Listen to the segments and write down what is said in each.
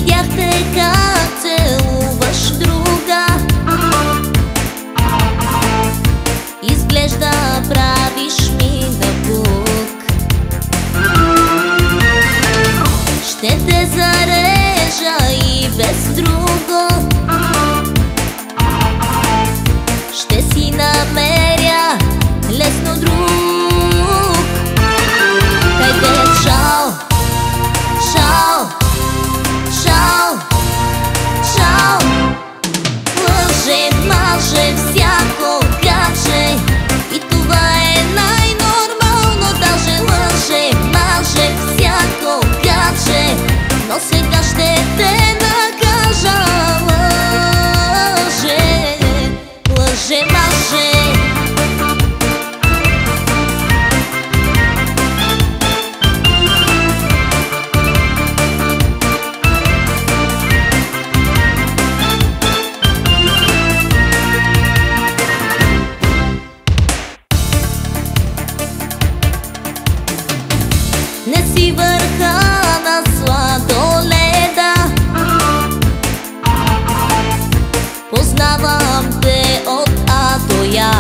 Видяхте как целуваш друга, изглежда правиш ми напук. Ще те зарежа и без друго, ще си намеря лесно друг. Хайде, чао, чао, чао, чао. Лъже, маже, всяко каже, и това е най-нормално. Даже лъже, маже, всяко каже, но сега ще те накажа. Лъже, лъже, маже. Не си върха на сладоледа, познавам те от А до Я.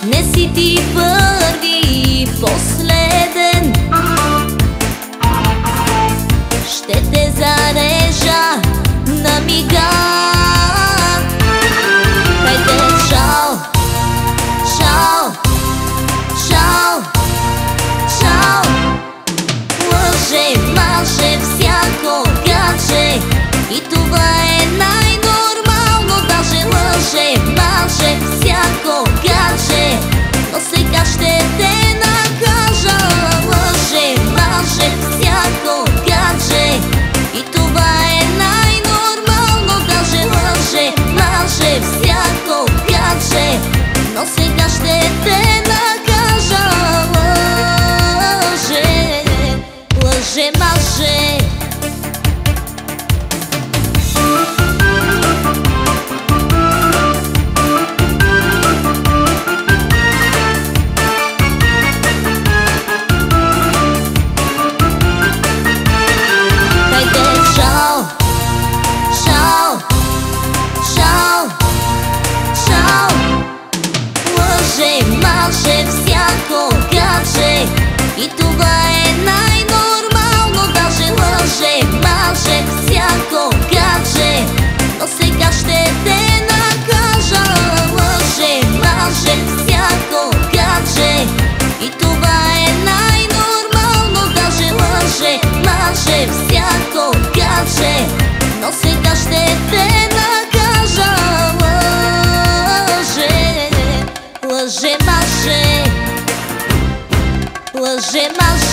Не си ти първи и последен, ще те зарежа на мига. Хайде, чао, чао, чао, чао. Лъже, маже, всяко каже, и това е най-нормално. Даже лъже, маже, всяко каже, но сега ще те накажа. Лъже, маже, всяко каже, и това е най-нормално. Даже лъже, маже, всяко каже, но сега ще те накажа. Лъже, лъже, маже. Маже, всяко каже, и това е най-нормално. Даже лъже, маже, всяко каже, но сега ще те накажа. Лъже, маже, всяко каже, и това е най-нормално. Даже лъже, маже, всяко каже, но сега ще те накажа. Лъже, маже, лъже, маже.